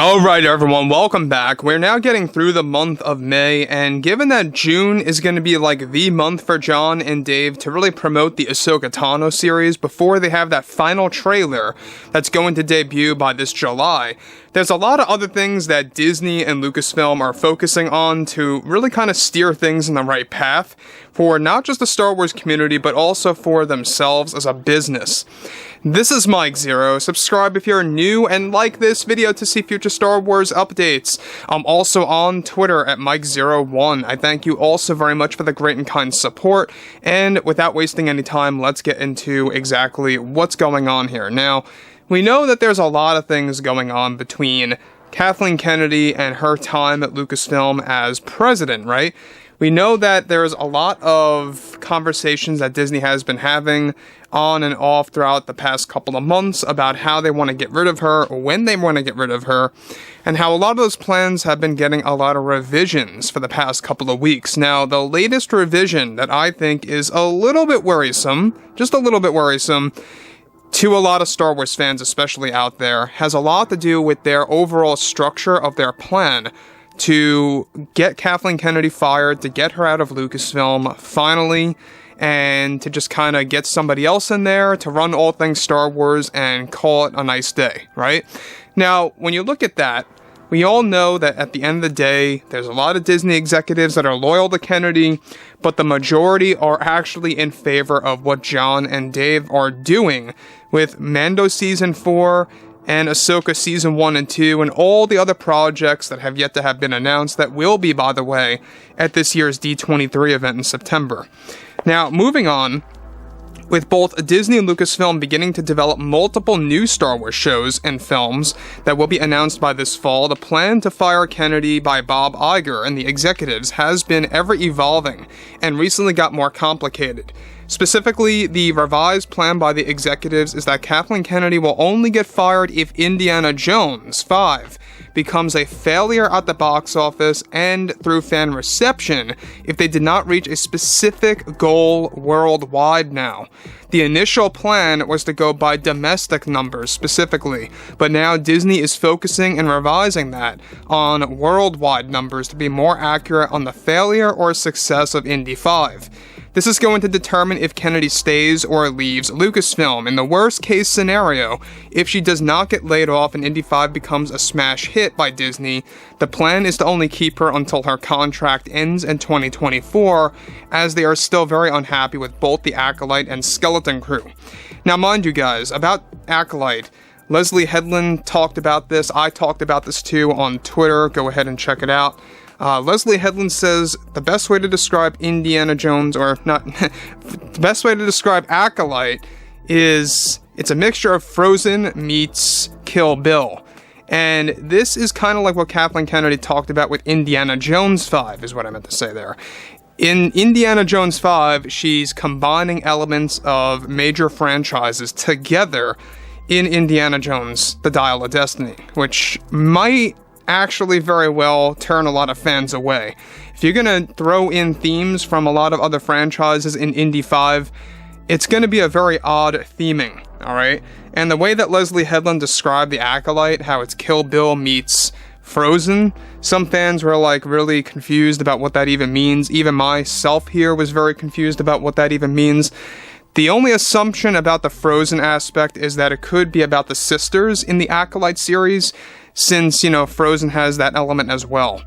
Alright everyone, welcome back. We're now getting through the month of May, and given that June is going to be like the month for Jon and Dave to really promote the Ahsoka Tano series before they have that final trailer that's going to debut by this July, there's a lot of other things that Disney and Lucasfilm are focusing on to really kind of steer things in the right path for not just the Star Wars community, but also for themselves as a business. This is Mike Zero. Subscribe if you're new and like this video to see future Star Wars updates. I'm also on Twitter at Mike01. I thank you all so very much for the great and kind support, and without wasting any time, let's get into exactly what's going on here. Now, we know that there's a lot of things going on between Kathleen Kennedy and her time at Lucasfilm as president, right? We know that there's a lot of conversations that Disney has been having on and off throughout the past couple of months about how they want to get rid of her, or when they want to get rid of her, and how a lot of those plans have been getting a lot of revisions for the past couple of weeks. Now, the latest revision that I think is a little bit worrisome, just a little bit worrisome, to a lot of Star Wars fans, especially out there, has a lot to do with their overall structure of their plan to get Kathleen Kennedy fired, to get her out of Lucasfilm, finally, and to just kind of get somebody else in there to run all things Star Wars and call it a nice day, right? Now, when you look at that, we all know that at the end of the day, there's a lot of Disney executives that are loyal to Kennedy, but the majority are actually in favor of what Jon and Dave are doing with Mando Season 4 and Ahsoka Season 1 and 2, and all the other projects that have yet to have been announced that will be, by the way, at this year's D23 event in September. Now, moving on, with both Disney and Lucasfilm beginning to develop multiple new Star Wars shows and films that will be announced by this fall, the plan to fire Kennedy by Bob Iger and the executives has been ever evolving and recently got more complicated. Specifically, the revised plan by the executives is that Kathleen Kennedy will only get fired if Indiana Jones 5 becomes a failure at the box office and through fan reception if they did not reach a specific goal worldwide now. The initial plan was to go by domestic numbers specifically, but now Disney is focusing and revising that on worldwide numbers to be more accurate on the failure or success of Indy 5. This is going to determine if Kennedy stays or leaves Lucasfilm. In the worst case scenario, if she does not get laid off and Indy 5 becomes a smash hit by Disney, the plan is to only keep her until her contract ends in 2024, as they are still very unhappy with both the Acolyte and Skeleton Crew. Now, mind you guys, about Acolyte, Leslye Headland talked about this, I talked about this too on Twitter, go ahead and check it out. Leslye Headland says the best way to describe Indiana Jones, or not, the best way to describe Acolyte is it's a mixture of Frozen meets Kill Bill. And this is kind of like what Kathleen Kennedy talked about with Indiana Jones 5, is what I meant to say there. In Indiana Jones 5, she's combining elements of major franchises together in Indiana Jones, The Dial of Destiny, which might actually very well turn a lot of fans away. If you're gonna throw in themes from a lot of other franchises in Indy 5, it's gonna be a very odd theming, alright? And the way that Leslye Headland described the Acolyte, how it's Kill Bill meets Frozen, some fans were like really confused about what that even means. Even myself here was very confused about what that even means. The only assumption about the Frozen aspect is that it could be about the sisters in the Acolyte series, since, you know, Frozen has that element as well.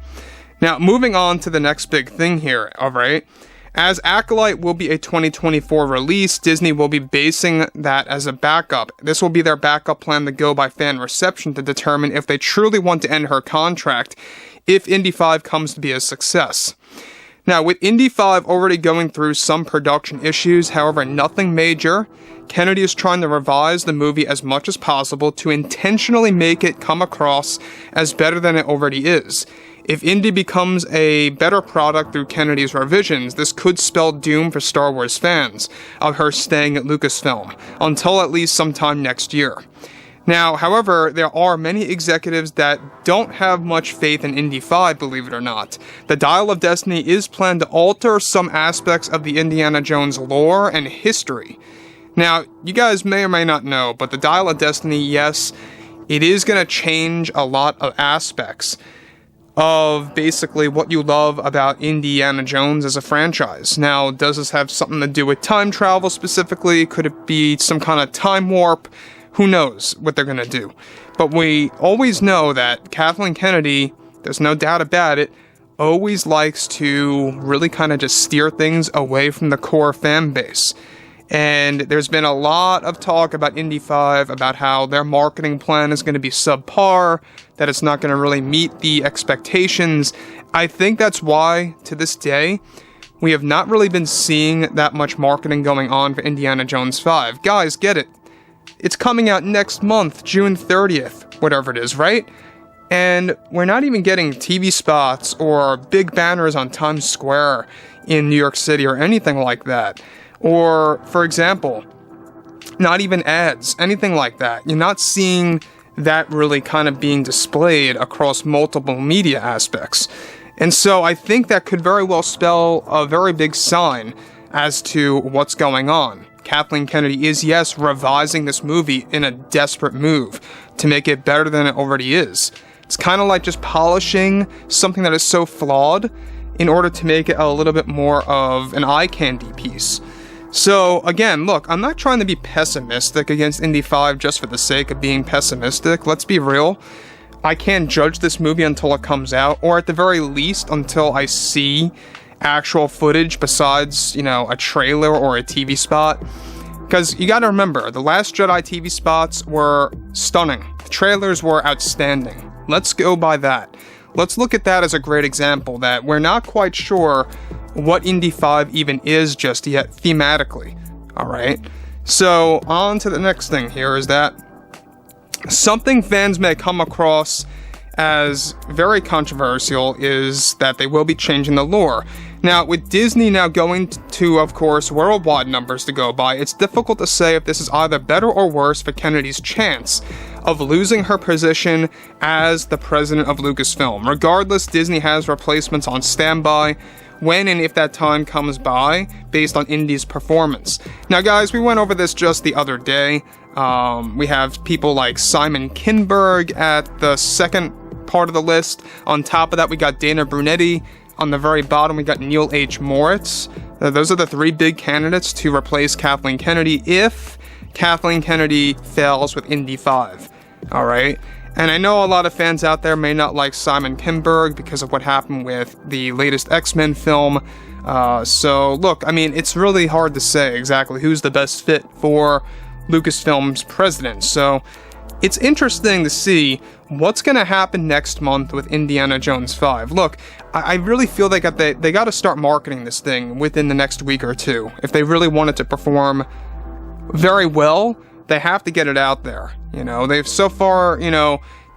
Now, moving on to the next big thing here, alright? As Acolyte will be a 2024 release, Disney will be basing that as a backup. This will be their backup plan to go by fan reception to determine if they truly want to end her contract if Indy 5 comes to be a success. Now, with Indy 5 already going through some production issues, however nothing major, Kennedy is trying to revise the movie as much as possible to intentionally make it come across as better than it already is. If Indy becomes a better product through Kennedy's revisions, this could spell doom for Star Wars fans of her staying at Lucasfilm, until at least sometime next year. Now, however, there are many executives that don't have much faith in Indy 5, believe it or not. The Dial of Destiny is planned to alter some aspects of the Indiana Jones lore and history. Now, you guys may or may not know, but the Dial of Destiny, yes, it is going to change a lot of aspects of basically what you love about Indiana Jones as a franchise. Now, does this have something to do with time travel specifically? Could it be some kind of time warp? Who knows what they're going to do. But we always know that Kathleen Kennedy, there's no doubt about it, always likes to really kind of just steer things away from the core fan base. And there's been a lot of talk about Indy 5, about how their marketing plan is going to be subpar, that it's not going to really meet the expectations. I think that's why, to this day, we have not really been seeing that much marketing going on for Indiana Jones 5. Guys, get it. It's coming out next month, June 30th, whatever it is, right? And we're not even getting TV spots or big banners on Times Square in New York City or anything like that. Or, for example, not even ads, anything like that. You're not seeing that really kind of being displayed across multiple media aspects. And so I think that could very well spell a very big sign as to what's going on. Kathleen Kennedy is, yes, revising this movie in a desperate move to make it better than it already is. It's kind of like just polishing something that is so flawed in order to make it a little bit more of an eye candy piece. So, again, look, I'm not trying to be pessimistic against Indy 5 just for the sake of being pessimistic. Let's be real. I can't judge this movie until it comes out, or at the very least, until I see actual footage besides, a trailer or a TV spot. Because you gotta remember, the Last Jedi TV spots were stunning. The trailers were outstanding. Let's go by that. Let's look at that as a great example that we're not quite sure what Indy 5 even is just yet thematically. Alright? So, on to the next thing here is that something fans may come across as very controversial is that they will be changing the lore. Now, with Disney now going to, of course, worldwide numbers to go by, it's difficult to say if this is either better or worse for Kennedy's chance of losing her position as the president of Lucasfilm. Regardless, Disney has replacements on standby when and if that time comes by, based on Indy's performance. Now, guys, we went over this just the other day. We have people like Simon Kinberg at the second part of the list. On top of that, we got Dana Brunetti. On the very bottom, we got Neil H. Moritz. Those are the three big candidates to replace Kathleen Kennedy if Kathleen Kennedy fails with Indy 5. Alright? And I know a lot of fans out there may not like Simon Kinberg because of what happened with the latest X-Men film. So, look, I mean, it's really hard to say exactly who's the best fit for Lucasfilm's president. So, it's interesting to see what's going to happen next month with Indiana Jones 5. Look, I really feel they got to start marketing this thing within the next week or two. If they really want it to perform very well, they have to get it out there. They've so far,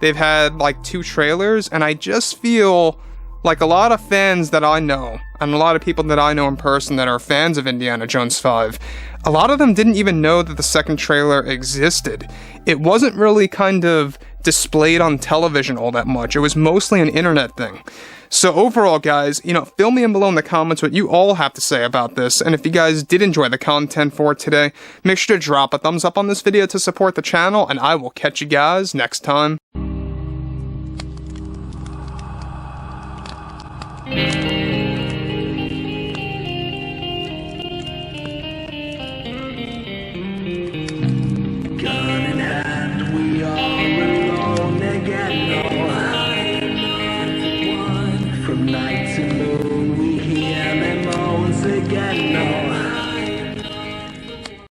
they've had like 2 trailers, and I just feel like a lot of fans that I know, and a lot of people that I know in person that are fans of Indiana Jones 5, a lot of them didn't even know that the second trailer existed. It wasn't really kind of displayed on television all that much. It was mostly an internet thing. So overall, guys, fill me in below in the comments what you all have to say about this. And if you guys did enjoy the content for today, make sure to drop a thumbs up on this video to support the channel, and I will catch you guys next time.